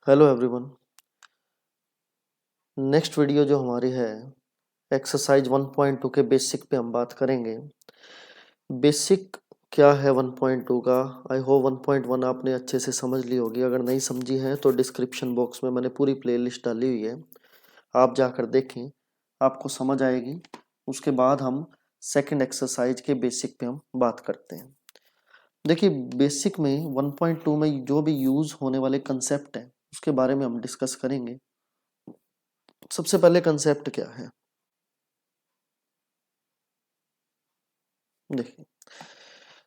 Hello everyone. Next video जो हमारी है एक्सरसाइज 1.2 के बेसिक पे हम बात करेंगे। बेसिक क्या है 1.2 का? आई होप 1.1 आपने अच्छे से समझ ली होगी। अगर नहीं समझी है तो डिस्क्रिप्शन बॉक्स में मैंने पूरी प्लेलिस्ट डाली हुई है, आप जाकर देखें, आपको समझ आएगी। उसके बाद हम सेकंड एक्सरसाइज के बेसिक पे हम बात करते हैं। देखिए, बेसिक में 1.2 में जो भी यूज होने वाले कंसेप्ट हैं उसके बारे में हम डिस्कस करेंगे। सबसे पहले कंसेप्ट क्या है, देखिए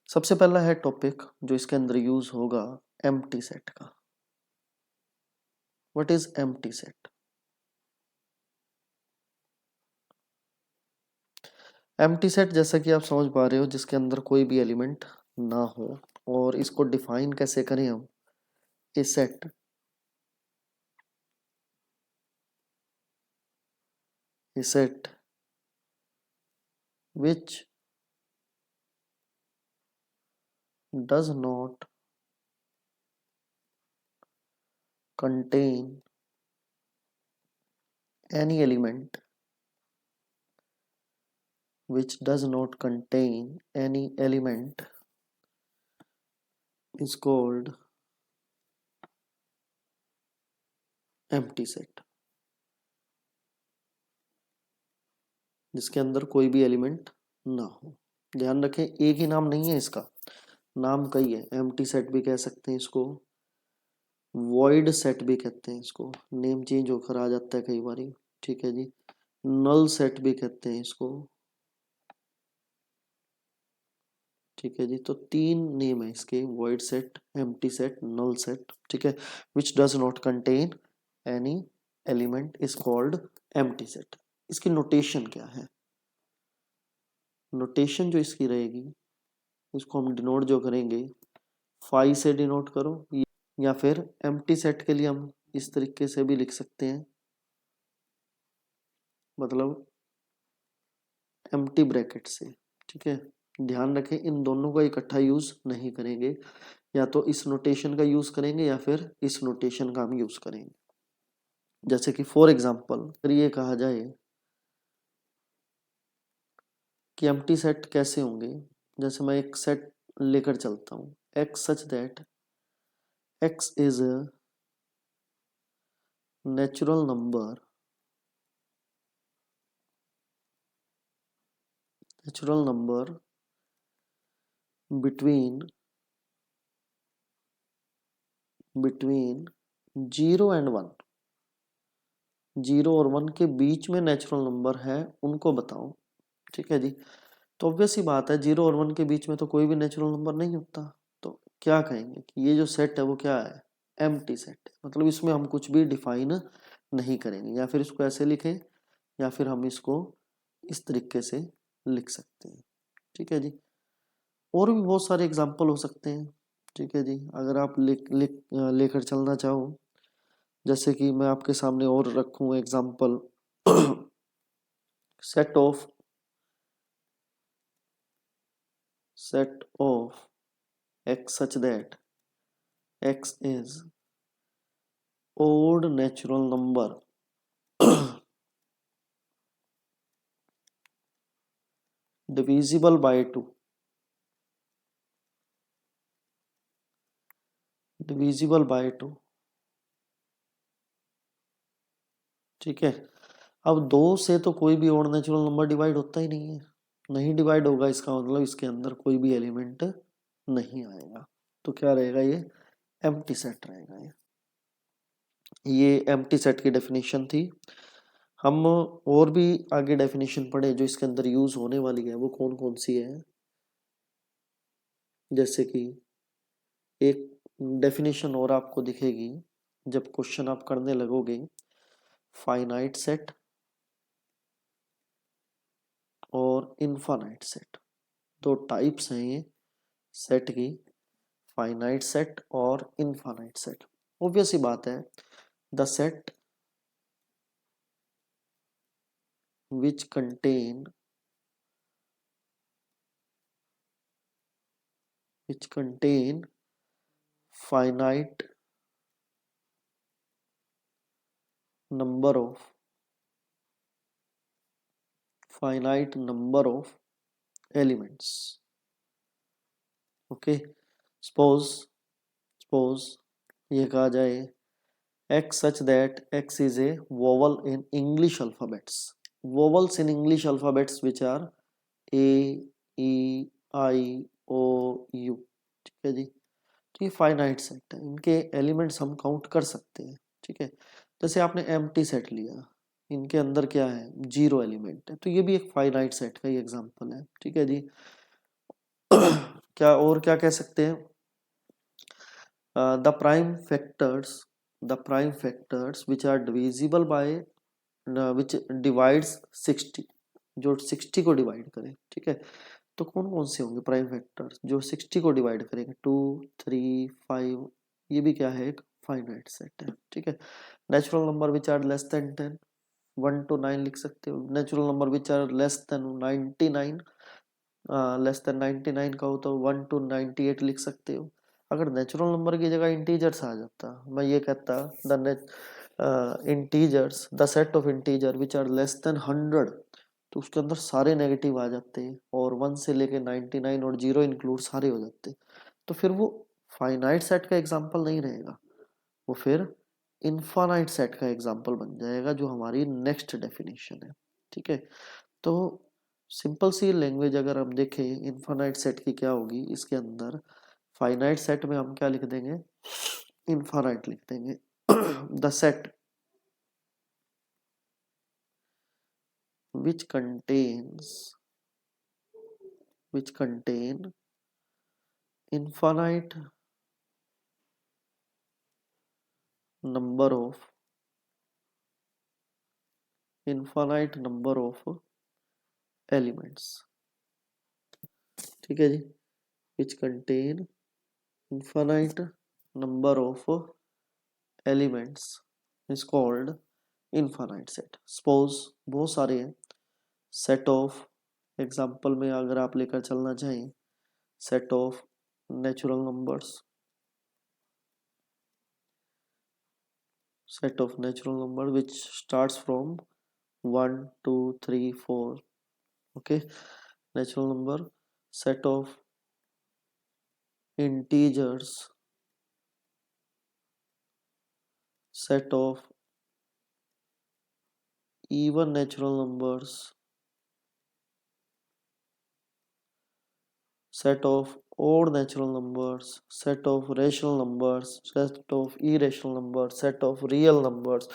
सबसे पहला है टॉपिक जो इसके अंदर यूज होगा, एम्प्टी सेट का। What is empty set? Empty set जैसा कि आप समझ पा रहे हो, जिसके अंदर कोई भी एलिमेंट ना हो। और इसको डिफाइन कैसे करें हम? A set which does not contain any element, which does not contain any element is called empty set। जिसके अंदर कोई भी एलिमेंट ना हो। ध्यान रखें, एक ही नाम नहीं है इसका, नाम कई है। एम्प्टी सेट भी कह सकते हैं इसको, वॉइड सेट भी कहते हैं इसको, नेम चेंज होकर आ जाता है कई बारी। ठीक है जी। नल सेट भी कहते हैं इसको। ठीक है जी। तो तीन नेम है इसके, void set, empty set, null set. ठीक है। Which does not contain any element is called empty set. इसकी नोटेशन क्या है? नोटेशन जो इसकी रहेगी, इसको हम डिनोट जो करेंगे, फाई से डिनोट करो, या फिर एम्प्टी सेट के लिए हम इस तरीके से भी लिख सकते हैं, मतलब एम्प्टी ब्रैकेट से। ठीक है। ध्यान रखें, इन दोनों का इकट्ठा यूज नहीं करेंगे, या तो इस नोटेशन का यूज करेंगे या फिर इस नोटेशन का हम यूज करेंगे। जैसे कि फॉर एग्जांपल अगर ये कहा जाए कि एम्प्टी सेट कैसे होंगे, जैसे मैं एक सेट लेकर चलता हूँ, x such that x is a natural number, natural number between between 0 और 1। 0 और 1 के बीच में नेचुरल नंबर है, उनको बताओ। ठीक है जी। तो ऑब्वियस सी बात है, 0 और 1 के बीच में तो कोई भी नेचुरल नंबर नहीं होता। तो क्या कहेंगे कि ये जो सेट है वो क्या है? एम्प्टी सेट है। मतलब इसमें हम कुछ भी डिफाइन नहीं करेंगे, या फिर इसको ऐसे लिखें, या फिर हम इसको इस तरीके से लिख सकते हैं। ठीक है जी। और भी बहुत सारे एग्जाम्पल हो सकते हैं। ठीक है जी। अगर आप लेकर चलना चाहो, जैसे कि मैं आपके सामने और रखूं example, set of x such that x is odd natural number divisible by 2, divisible by 2। ठीक है। अब दो से तो कोई भी ओड नेचुरल नंबर डिवाइड होता ही नहीं है, नहीं डिवाइड होगा, इसका मतलब इसके अंदर कोई भी एलिमेंट नहीं आएगा। तो क्या रहेगा? ये एम्प्टी सेट रहेगा। ये एम्प्टी सेट की डेफिनेशन थी। हम और भी आगे डेफिनेशन पढ़े जो इसके अंदर यूज होने वाली है, वो कौन कौन सी है। जैसे कि एक डेफिनेशन और आपको दिखेगी जब क्वेश्चन आप करने लगोगे, फाइनाइट सेट और इनफाइनाइट सेट। दो टाइप्स हैं ये सेट की, फाइनाइट सेट और इनफाइनाइट सेट। ऑब्वियस ही बात है, the set which contain finite number of finite number of elements. Okay, suppose ये कहा जाए x such that x is a vowel in English alphabets. Vowels in English alphabets which are a, e, i, o, u. ठीक है जी, तो ये finite set है, इनके elements हम काउंट कर सकते हैं। ठीक है, जैसे आपने एम्प्टी सेट लिया, इनके अंदर क्या है, 0 एलिमेंट है, तो ये भी एक फाइनाइट सेट का ही एग्जांपल है। ठीक है जी। क्या और क्या कह सकते हैं, the prime factors which are divisible by which divides 60, जो 60 को डिवाइड करें। ठीक है, तो कौन कौन से होंगे प्राइम फैक्टर्स जो 60 को डिवाइड करेंगे, 2, 3, 5, ये भी क्या है, एक फाइनाइट सेट है। ठीक है, natural number which are less than 10, 1 to 9 लिख सकते हो। Natural number which are less than 99, less than 99 का हो तो 1 to 98 लिख सकते हो। अगर नेचुरल नंबर की जगह इंटीजर्स आ जाता, मैं ये कहता integers, the set of integer which are less than 100, तो उसके अंदर सारे नेगेटिव आ जाते हैं और 1 से लेके 99 और 0 इंक्लूड सारे हो जाते, तो फिर वो फाइनाइट सेट का एग्जांपल नहीं रहेगा, वो फिर इनफाइनाइट सेट का एग्जांपल बन जाएगा, जो हमारी नेक्स्ट डेफिनेशन है। ठीक है, तो सिंपल सी लैंग्वेज अगर हम देखें इनफाइनाइट सेट की क्या होगी, इसके अंदर फाइनाइट सेट में हम क्या लिख देंगे, इनफाइनाइट लिख देंगे। The set which contain infinite number of elements. ठीक है जी, which contain infinite number of elements is called infinite set. Suppose बहुत सारे हैं, set of एग्जाम्पल में अगर आप लेकर चलना चाहें, set of natural numbers, which starts from 1, 2, 3, 4. Okay, natural number, set of integers, set of even natural numbers, set of odd natural numbers, set of rational numbers, set of irrational numbers, set of real numbers,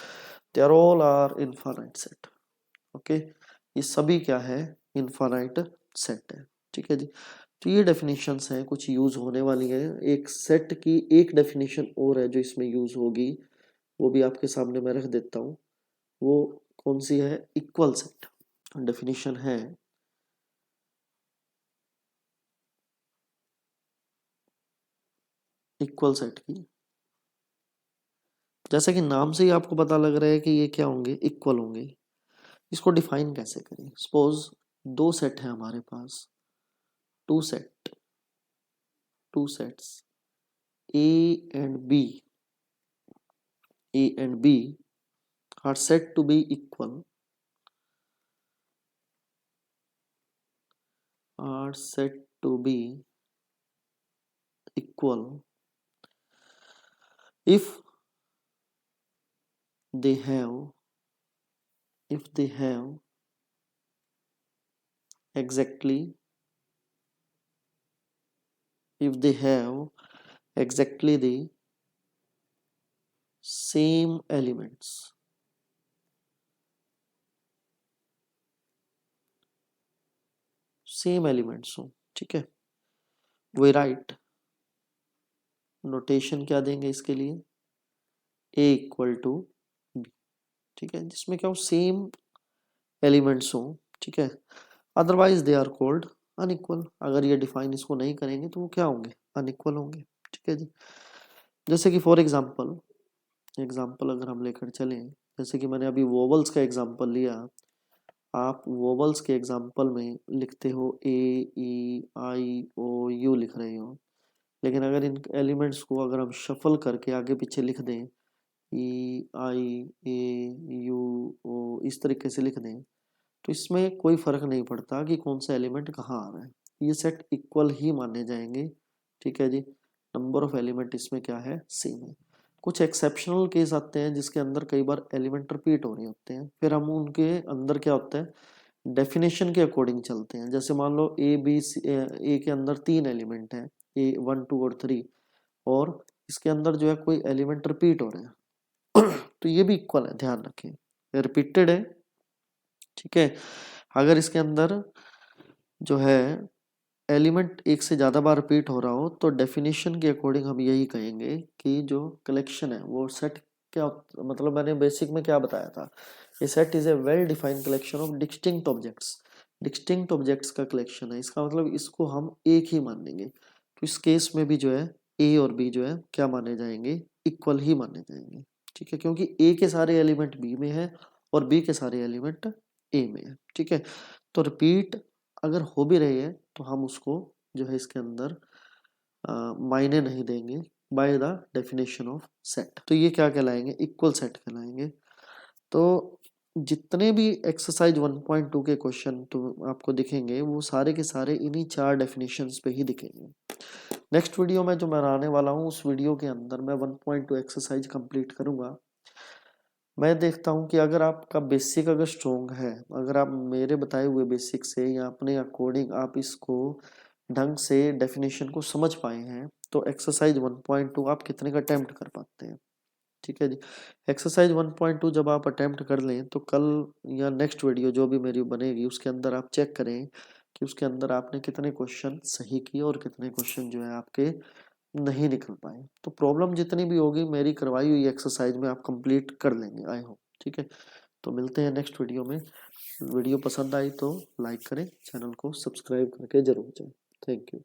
they are all are infinite set. Okay, ये सभी क्या है, infinite set है। ठीक है जी, तो ये definitions हैं कुछ यूज होने वाली हैं। एक सेट की एक डेफिनेशन और है जो इसमें यूज होगी, वो भी आपके सामने मैं रख देता हूँ। वो कौन सी है, इक्वल सेट डेफिनेशन है। इक्वल सेट की, जैसा कि नाम से ही आपको पता लग रहा है कि ये क्या होंगे, इक्वल होंगे। इसको डिफाइन कैसे करें, सपोज दो सेट है हमारे पास, two sets A and B, are said to be equal, if they have exactly the same elements. हो, ठीक है। वी राइट नोटेशन क्या देंगे इसके लिए, A इक्वल टू B, ठीक है, जिसमें क्या हो, सेम एलिमेंट्स हो। ठीक है, otherwise they are called unequal. अगर ये डिफाइन इसको नहीं करेंगे तो वो क्या होंगे, अनइक्वल होंगे। ठीक है जी, जैसे कि फॉर एग्जाम्पल अगर हम लेकर चलें, जैसे कि मैंने अभी वोवल्स का एग्जाम्पल लिया, आप वोवल्स के एग्जाम्पल में लिखते हो ए, ई, आई, ओ, यू लिख रहे हो, लेकिन अगर इन एलिमेंट्स को अगर हम शफल करके आगे पीछे लिख दें, EIAUO इस तरीके से लिख दें तो इसमें कोई फर्क नहीं पड़ता कि कौन सा एलिमेंट कहाँ आ रहा है, ये सेट इक्वल ही माने जाएंगे। ठीक है जी, नंबर ऑफ एलिमेंट इसमें क्या है, सेम है। कुछ एक्सेप्शनल केस आते हैं जिसके अंदर कई बार एलिमेंट रिपीट हो रहे होते हैं, फिर हम उनके अंदर क्या होता है डेफिनेशन के अकॉर्डिंग चलते हैं। जैसे मान लो ए के अंदर 3 एलिमेंट हैं, ए 1 2 और 3, और इसके अंदर जो है कोई एलिमेंट रिपीट हो रहे हैं तो ये भी इक्वल है, ध्यान रखें रिपीटेड है। ठीक है, अगर इसके अंदर जो है एलिमेंट एक से ज़्यादा बार रिपीट हो रहा हो तो डेफिनेशन के अकॉर्डिंग हम यही कहेंगे कि जो कलेक्शन है वो सेट क्या मतलब मैंने बेसिक में क्या बताया था, ये set is a well defined collection of distinct objects. Distinct objects का कलेक्शन है, इसका मतलब इसको हम एक ही मानेंगे। तो इस केस में भी जो है ए और बी जो है क्या माने जाएंगे, इक्वल ही माने जाएंगे। ठीक है, क्योंकि ए के सारे एलिमेंट बी में है और बी के सारे एलिमेंट ए में है। ठीक है, तो रिपीट अगर हो भी रही है तो हम उसको जो है इसके अंदर मायने नहीं देंगे by the definition of set. तो ये क्या कहलाएंगे, इक्वल सेट कहलाएंगे। तो जितने भी एक्सरसाइज 1.2 के क्वेश्चन तो आपको दिखेंगे वो सारे के सारे इन्हीं 4 डेफिनेशंस पे ही दिखेंगे। नेक्स्ट वीडियो में जो मैं बनाने वाला हूँ उस वीडियो के अंदर मैं 1.2 एक्सरसाइज कंप्लीट करूंगा। मैं देखता हूँ कि अगर आपका बेसिक अगर स्ट्रोंग है, अगर आप मेरे बताए हुए बेसिक से या अपने अकॉर्डिंग आप इसको ढंग से डेफिनेशन को समझ पाए हैं तो एक्सरसाइज 1.2 आप कितने का अटेम्प्ट कर पाते हैं। ठीक है जी, एक्सरसाइज 1.2 जब आप अटेम्प्ट कर लें तो कल या नेक्स्ट वीडियो जो भी मेरी बनेगी उसके अंदर आप चेक करें कि उसके अंदर आपने कितने क्वेश्चन सही किए और कितने क्वेश्चन जो है आपके नहीं निकल पाए। तो प्रॉब्लम जितनी भी होगी मेरी करवाई हुई एक्सरसाइज में आप कंप्लीट कर लेंगे आई होप। ठीक है, तो मिलते हैं नेक्स्ट वीडियो में। वीडियो पसंद आई तो लाइक करें, चैनल को सब्सक्राइब करके जरूर जाएं। Thank you.